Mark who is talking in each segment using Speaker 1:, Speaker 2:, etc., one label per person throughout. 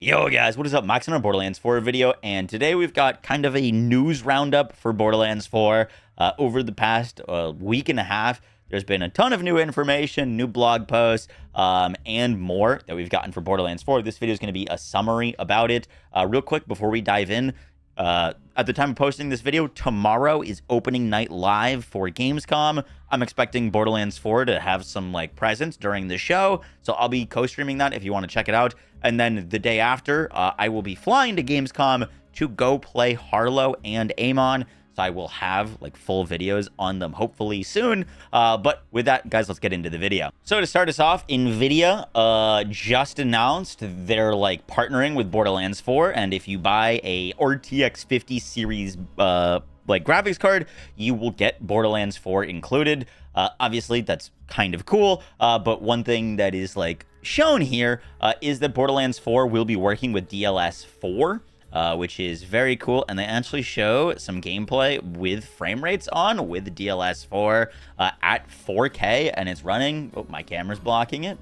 Speaker 1: Yo guys, what is up? Max on a Borderlands 4 video, and today we've got kind of a news roundup for Borderlands 4. Over the past week and a half, there's been a ton of new information, new blog posts, and more that we've gotten for Borderlands 4. This video is going to be a summary about it. Real quick, before we dive in, at the time of posting this video, tomorrow is opening night live for Gamescom. I'm expecting Borderlands 4 to have some presence during the show, so I'll be co-streaming that if you want to check it out. And then the day after, I will be flying to Gamescom to go play Harlow and Amon. So I will have full videos on them hopefully soon. But with that, guys, let's get into the video. So to start us off, NVIDIA just announced they're partnering with Borderlands 4. And if you buy a RTX 50 series graphics card, you will get Borderlands 4 included. Obviously, that's kind of cool. But one thing that is shown here is that Borderlands 4 will be working with DLS4. Which is very cool, and they actually show some gameplay with frame rates on with DLS4 at 4K, and it's running. Oh, my camera's blocking it.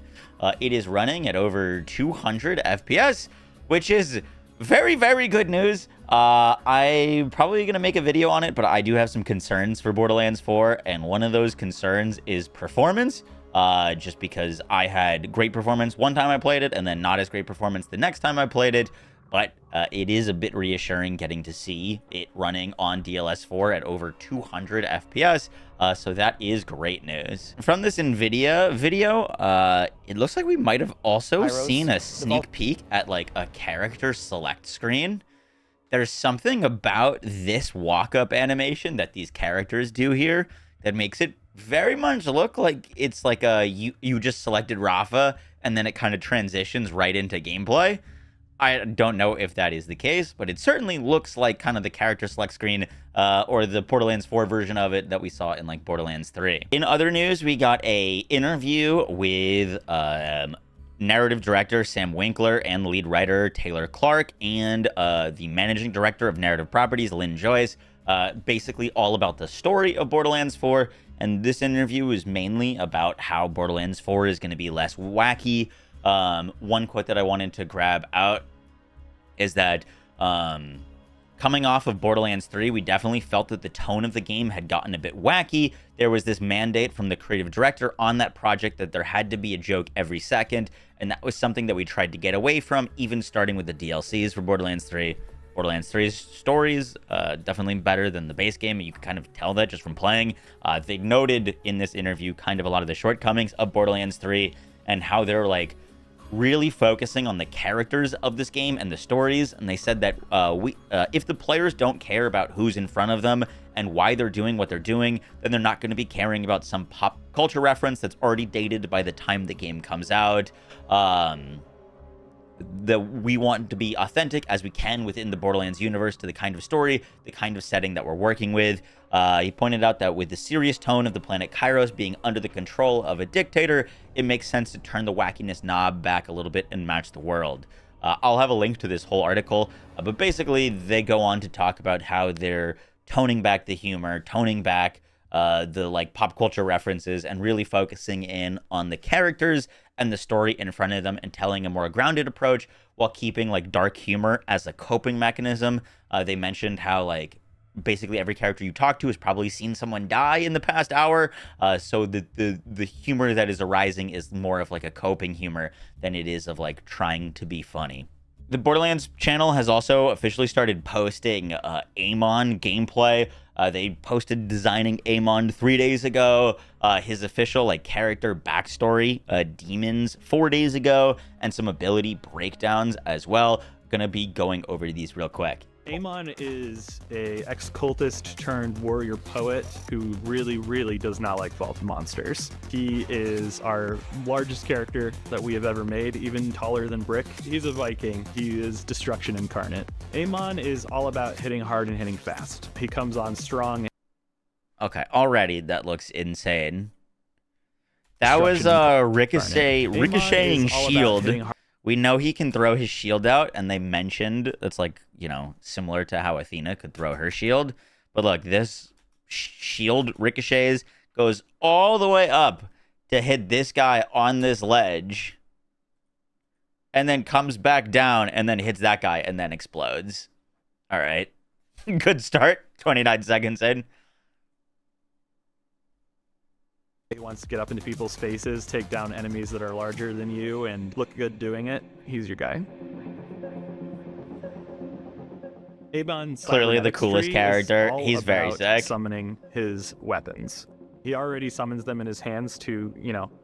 Speaker 1: It is running at over 200 FPS, which is very, very good news. I'm probably gonna make a video on it, but I do have some concerns for Borderlands 4, and one of those concerns is performance. Just because I had great performance one time I played it, and then not as great performance the next time I played it. But it is a bit reassuring getting to see it running on DLS4 at over 200 FPS. So that is great news. From this NVIDIA video, it looks like we might have also seen a sneak peek at a character select screen. There's something about this walk-up animation that these characters do here that makes it very much look like it's you just selected Rafa and then it kind of transitions right into gameplay. I don't know if that is the case, but it certainly looks like kind of the character select screen or the Borderlands 4 version of it that we saw in Borderlands 3. In other news, we got a interview with narrative director Sam Winkler and lead writer Taylor Clark and the managing director of narrative properties Lynn Joyce, basically all about the story of Borderlands 4. And this interview is mainly about how Borderlands 4 is going to be less wacky. One quote that I wanted to grab out is that coming off of Borderlands 3, we definitely felt that the tone of the game had gotten a bit wacky. There was this mandate from the creative director on that project that there had to be a joke every second, and that was something that we tried to get away from, even starting with the DLCs for Borderlands 3. Borderlands 3's stories definitely better than the base game. You can kind of tell that just from playing. They noted in this interview kind of a lot of the shortcomings of Borderlands 3 and how they're really focusing on the characters of this game and the stories. And they said that if the players don't care about who's in front of them and why they're doing what they're doing, then they're not going to be caring about some pop culture reference that's already dated by the time the game comes out. We want to be authentic as we can within the Borderlands universe to the kind of story, the kind of setting that we're working with. He pointed out that with the serious tone of the planet Kairos being under the control of a dictator, it makes sense to turn the wackiness knob back a little bit and match the world. I'll have a link to this whole article, but basically they go on to talk about how they're toning back the humor, toning back the pop culture references, and really focusing in on the characters and the story in front of them and telling a more grounded approach while keeping dark humor as a coping mechanism. They mentioned how basically every character you talk to has probably seen someone die in the past hour, so the humor that is arising is more of a coping humor than it is of trying to be funny. The Borderlands channel has also officially started posting Amon gameplay. They posted designing Amon 3 days ago, his official character backstory, demons 4 days ago, and some ability breakdowns as well. Gonna be going over these real quick.
Speaker 2: Amon is a ex-cultist turned warrior poet who really does not like vault monsters. He is our largest character that we have ever made, even taller than Brick. He's a Viking. He is destruction incarnate. Amon is all about hitting hard and hitting fast. He comes on strong.
Speaker 1: Okay, already that looks insane. That was a ricocheting shield. We know he can throw his shield out, and they mentioned it's similar to how Athena could throw her shield. But look, this shield ricochets, goes all the way up to hit this guy on this ledge. and then comes back down and then hits that guy and then explodes. All right. Good start. 29 seconds in.
Speaker 2: He wants to get up into people's faces, take down enemies that are larger than you, and look good doing it. He's your guy. Amon's
Speaker 1: Clearly the
Speaker 2: cybernetics
Speaker 1: coolest
Speaker 2: tree
Speaker 1: character.
Speaker 2: is all
Speaker 1: He's very
Speaker 2: about
Speaker 1: sick.
Speaker 2: summoning his weapons. He already summons them in his hands to,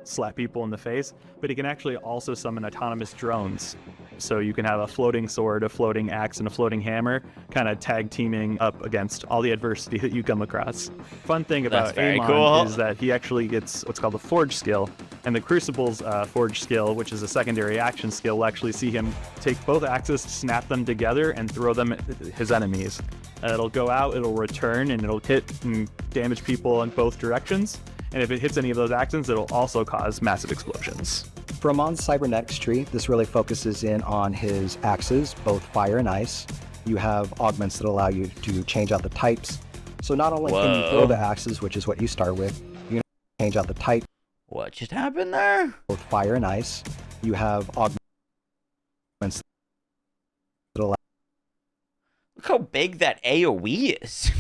Speaker 2: slap people in the face, but he can actually also summon autonomous drones. So you can have a floating sword, a floating axe, and a floating hammer, kind of tag teaming up against all the adversity that you come across. Fun thing about Amon is that he actually gets what's called the Forge skill, and the Crucible's Forge skill, which is a secondary action skill, will actually see him take both axes, snap them together, and throw them at his enemies. It'll go out, it'll return, and it'll hit and damage people in both directions. And if it hits any of those axes, it'll also cause massive explosions.
Speaker 3: For Amon's cybernetics tree, this really focuses in on his axes, both fire and ice. You have augments that allow you to change out the types. So not only can you throw the axes, which is what you start with, you can change out the type.
Speaker 1: What just happened there?
Speaker 3: Both fire and ice. You have augments that allow
Speaker 1: Look how big that AoE is.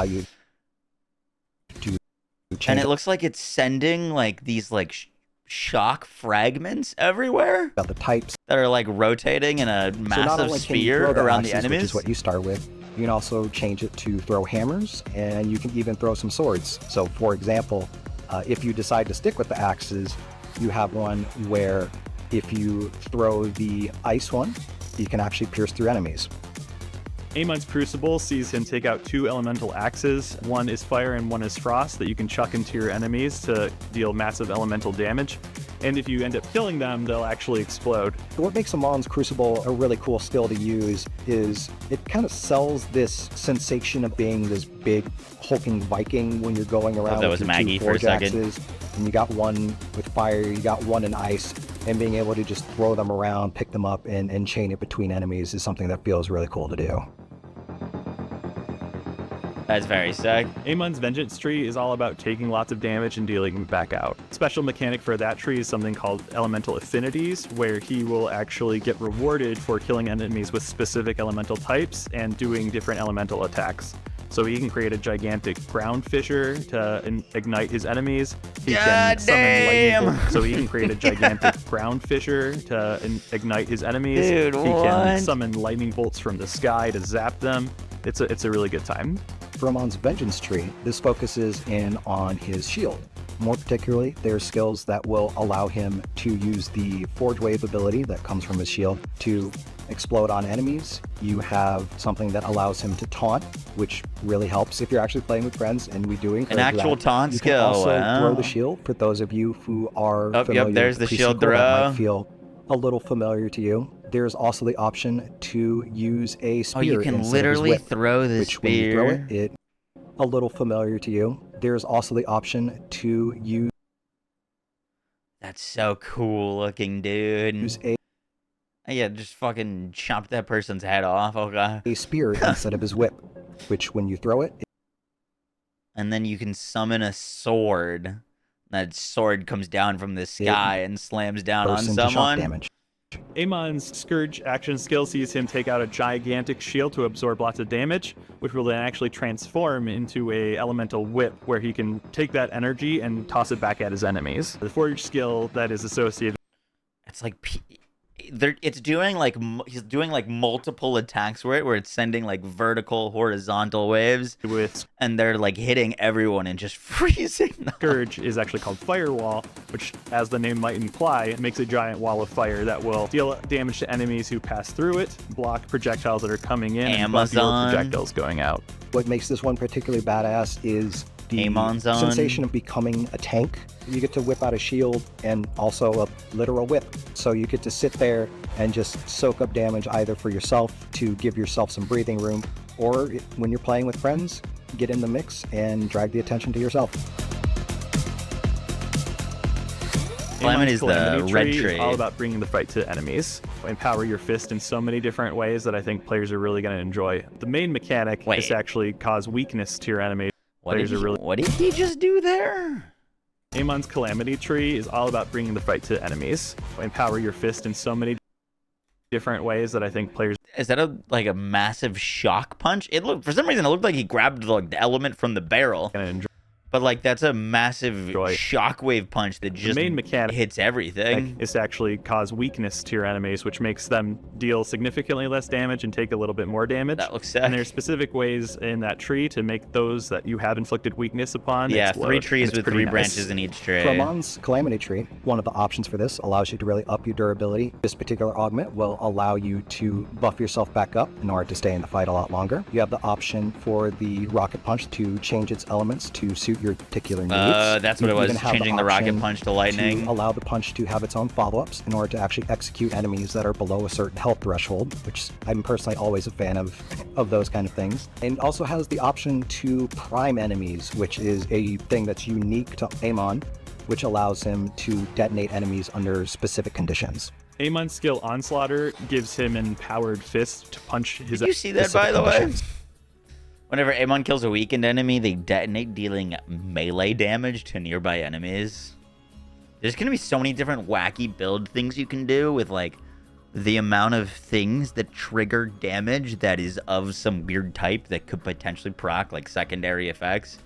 Speaker 3: you to change.
Speaker 1: And it looks like it's sending like these like shock fragments everywhere
Speaker 3: out the types
Speaker 1: that are like rotating in a massive sphere around the enemies.
Speaker 3: Which is what you start with. You can also change it to throw hammers, and you can even throw some swords. So, for example, if you decide to stick with the axes, you have one where if you throw the ice one, you can actually pierce through enemies.
Speaker 2: Amon's Crucible sees him take out 2 elemental axes. One is fire and one is frost that you can chuck into your enemies to deal massive elemental damage. And if you end up killing them, they'll actually explode.
Speaker 3: What makes Amon's Crucible a really cool skill to use is it kind of sells this sensation of being this big hulking Viking when you're going around
Speaker 1: that
Speaker 3: with
Speaker 1: was
Speaker 3: your
Speaker 1: Maggie
Speaker 3: 2
Speaker 1: for a
Speaker 3: forge
Speaker 1: second.
Speaker 3: axes. And you got one with fire, you got one in ice, and being able to just throw them around, pick them up, and chain it between enemies is something that feels really cool to do.
Speaker 1: That's very sick.
Speaker 2: Amon's Vengeance tree is all about taking lots of damage and dealing back out. Special mechanic for that tree is something called Elemental Affinities, where he will actually get rewarded for killing enemies with specific elemental types and doing different elemental attacks. So he can create a gigantic ground fissure to ignite his enemies. He can summon lightning bolts. So he can create a gigantic ground fissure to ignite his enemies.
Speaker 1: Dude,
Speaker 2: he can summon lightning bolts from the sky to zap them. It's a really good time.
Speaker 3: For Amon's Vengeance tree, this focuses in on his shield. More particularly, there's skills that will allow him to use the Forge Wave ability that comes from his shield to explode on enemies. You have something that allows him to taunt, which really helps if you're actually playing with friends, and we do encourage
Speaker 1: An actual
Speaker 3: that.
Speaker 1: taunt
Speaker 3: you
Speaker 1: skill.
Speaker 3: You can also throw the shield for those of you who are familiar
Speaker 1: Yep, there's
Speaker 3: with
Speaker 1: the
Speaker 3: the
Speaker 1: shield
Speaker 3: pre-sequel that
Speaker 1: throw.
Speaker 3: might feel a little familiar to you. There's also the option to use a spear.
Speaker 1: Oh, you can
Speaker 3: instead of his
Speaker 1: literally
Speaker 3: whip,
Speaker 1: throw the
Speaker 3: which when you throw
Speaker 1: spear.
Speaker 3: it a little familiar to you. There's also the option to use
Speaker 1: That's so cool looking, dude.
Speaker 3: a
Speaker 1: Yeah, just fucking chop that person's head off, okay?
Speaker 3: spear instead of his whip, which when you throw it,
Speaker 1: And then you can summon a sword. That sword comes down from the sky and slams down on
Speaker 3: bursts into shock
Speaker 1: someone.
Speaker 3: damage.
Speaker 2: Amon's Scourge action skill sees him take out a gigantic shield to absorb lots of damage, which will then actually transform into a elemental whip where he can take that energy and toss it back at his enemies. The Forge skill that is associated
Speaker 1: It's like it's doing like he's doing like multiple attacks for it, where it's sending like vertical, horizontal waves,
Speaker 2: with
Speaker 1: and they're like hitting everyone and just freezing them.
Speaker 2: Scourge is actually called Firewall, which, as the name might imply, makes a giant wall of fire that will deal damage to enemies who pass through it, block projectiles that are coming in, and block your projectiles going out.
Speaker 3: What makes this one particularly badass is the
Speaker 1: Amon Zone.
Speaker 3: sensation of becoming a tank. You get to whip out a shield and also a literal whip. So you get to sit there and just soak up damage either for yourself to give yourself some breathing room, or when you're playing with friends, get in the mix and drag the attention to yourself.
Speaker 1: Calamity is the
Speaker 2: Calamity
Speaker 1: red
Speaker 2: tree
Speaker 1: tree.
Speaker 2: is all about bringing the fight to enemies. Empower your fist in so many different ways that I think players are really going to enjoy. The main mechanic is to actually cause weakness to your enemies.
Speaker 1: What did he just do there?
Speaker 2: Amon's Calamity Tree is all about bringing the fight to enemies. Empower your fist in so many different ways that I think players...
Speaker 1: Is that like a massive shock punch? It looked, for some reason, it looked like he grabbed like the element from the barrel. But like that's a massive shockwave punch that just
Speaker 2: the main mechanic
Speaker 1: hits everything.
Speaker 2: Is to actually cause weakness to your enemies, which makes them deal significantly less damage and take a little bit more damage.
Speaker 1: That looks sick.
Speaker 2: And there's specific ways in that tree to make those that you have inflicted weakness upon explode.
Speaker 1: 3 trees with 3 branches in each tree.
Speaker 3: Amon's Calamity Tree, one of the options for this, allows you to really up your durability. This particular augment will allow you to buff yourself back up in order to stay in the fight a lot longer. You have the option for the Rocket Punch to change its elements to suit your particular needs.
Speaker 1: That's what it was, changing the Rocket Punch to lightning.
Speaker 3: To allow the punch to have its own follow-ups in order to actually execute enemies that are below a certain health threshold, which I'm personally always a fan of those kind of things. And also has the option to prime enemies, which is a thing that's unique to Amon, which allows him to detonate enemies under specific conditions.
Speaker 2: Amon's skill Onslaughter gives him an empowered fist to punch his...
Speaker 1: Did you see that, by the way? Whenever Amon kills a weakened enemy, they detonate, dealing melee damage to nearby enemies. There's going to be so many different wacky build things you can do with, like, the amount of things that trigger damage that is of some weird type that could potentially proc, like, secondary effects.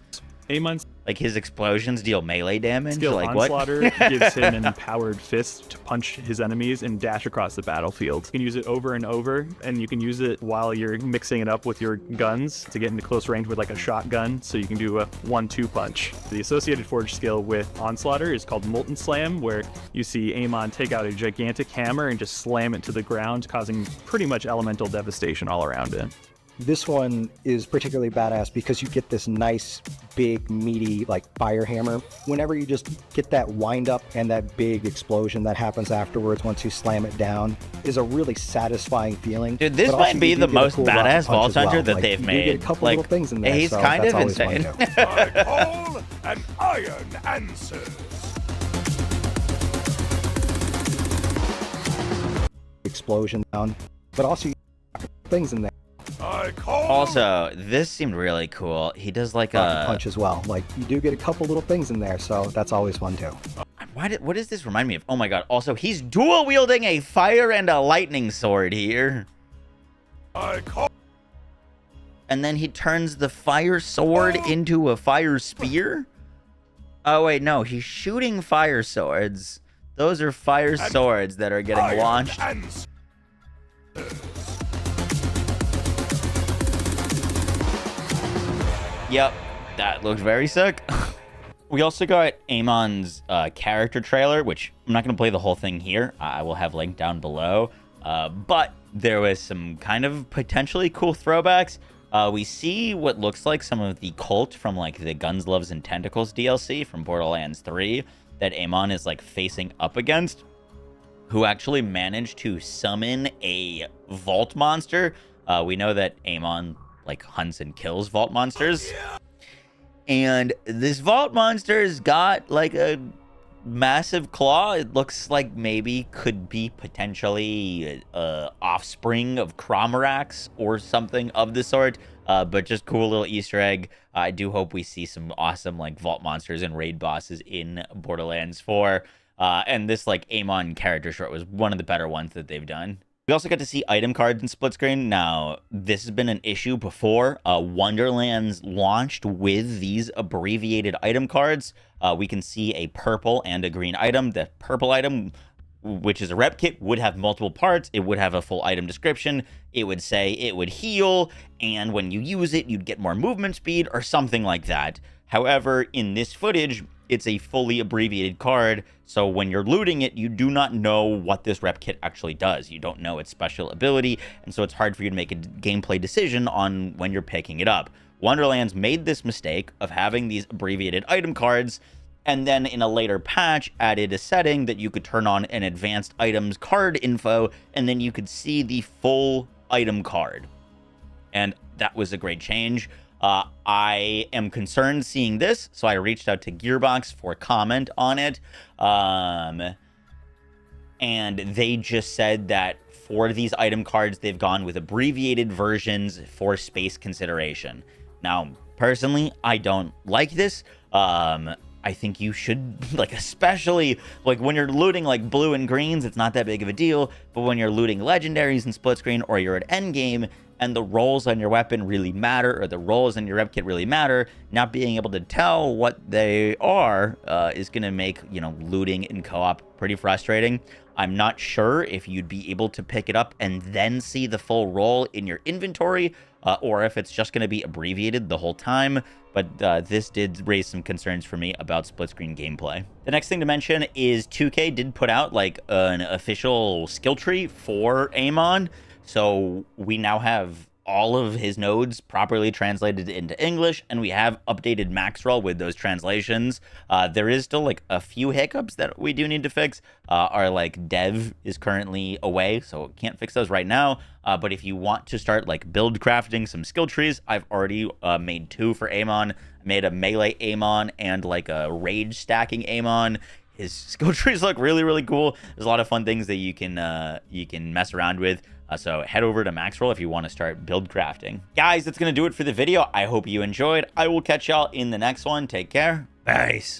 Speaker 2: Amon's...
Speaker 1: Like, his explosions deal melee damage?
Speaker 2: Skill
Speaker 1: like,
Speaker 2: Onslaughter
Speaker 1: what?
Speaker 2: gives him an empowered fist to punch his enemies and dash across the battlefield. You can use it over and over, and you can use it while you're mixing it up with your guns to get into close range with like a shotgun, so you can do a 1-2 punch. The associated forge skill with Onslaughter is called Molten Slam, where you see Amon take out a gigantic hammer and just slam it to the ground, causing pretty much elemental devastation all around it.
Speaker 3: This one is particularly badass because you get this nice, big, meaty, like fire hammer. Whenever you just get that wind up and that big explosion that happens afterwards once you slam it down is a really satisfying feeling.
Speaker 1: Dude, this might be the most badass Vault Hunter that they've made.
Speaker 3: You get a couple little things in there,
Speaker 1: he's
Speaker 3: so
Speaker 1: kind
Speaker 3: that's
Speaker 1: of
Speaker 3: always
Speaker 1: insane.
Speaker 3: fun too.
Speaker 4: I call an iron answer.
Speaker 3: Explosion down, but also you get things in there.
Speaker 1: Also, this seemed really cool. He does like a
Speaker 3: punch as well. Like you do get a couple little things in there, so that's always fun too.
Speaker 1: What does this remind me of? Oh my god. Also, he's dual wielding a fire and a lightning sword here. And then he turns the fire sword into a fire spear? Oh wait, no, he's shooting fire swords. Those are fire swords that are getting launched. Yep, that looks very sick. We also got Amon's character trailer, which I'm not going to play the whole thing here. I will have linked down below. But there was some kind of potentially cool throwbacks. We see what looks like some of the cult from like the Guns, Loves, and Tentacles DLC from Borderlands 3 that Amon is like facing up against, who actually managed to summon a vault monster. We know that Amon like hunts and kills vault monsters. And this vault monster's got like a massive claw. It looks like maybe could be potentially offspring of Framerates or something of the sort. But just cool little Easter egg. I do hope we see some awesome like vault monsters and raid bosses in Borderlands 4. And this like Amon character short was one of the better ones that they've done. We also got to see item cards in Splitscreen. Now, this has been an issue before. Wonderlands launched with these abbreviated item cards. We can see a purple and a green item. The purple item, which is a rep kit, would have multiple parts. It would have a full item description. It would say it would heal, and when you use it, you'd get more movement speed or something like that. However, in this footage, it's a fully abbreviated card, so when you're looting it, you do not know what this rep kit actually does. You don't know its special ability, and so it's hard for you to make a gameplay decision on when you're picking it up. Wonderlands made this mistake of having these abbreviated item cards, and then in a later patch added a setting that you could turn on an advanced items card info, and then you could see the full item card. And that was a great change. I am concerned seeing this, so I reached out to Gearbox for comment on it. And they just said that for these item cards, they've gone with abbreviated versions for space consideration. Now, personally, I don't like this. I think you should, like, especially like when you're looting like blue and greens, it's not that big of a deal. But when you're looting legendaries in split screen, or you're at endgame and the rolls on your weapon really matter, or the rolls in your rep kit really matter, not being able to tell what they are is going to make, you know, looting in co-op pretty frustrating. I'm not sure if you'd be able to pick it up and then see the full roll in your inventory, or if it's just going to be abbreviated the whole time. But this did raise some concerns for me about split screen gameplay. The next thing to mention is 2K did put out like an official skill tree for Amon. So we now have all of his nodes properly translated into English, and we have updated Maxroll with those translations. There is still like a few hiccups that we do need to fix. Our like dev is currently away, so can't fix those right now. But if you want to start like build crafting some skill trees, I've already made 2 for Amon. I made a melee Amon and like a rage stacking Amon. His skill trees look really, really cool. There's a lot of fun things that you can mess around with. So head over to Maxroll if you want to start build crafting. Guys, that's going to do it for the video. I hope you enjoyed. I will catch y'all in the next one. Take care. Peace.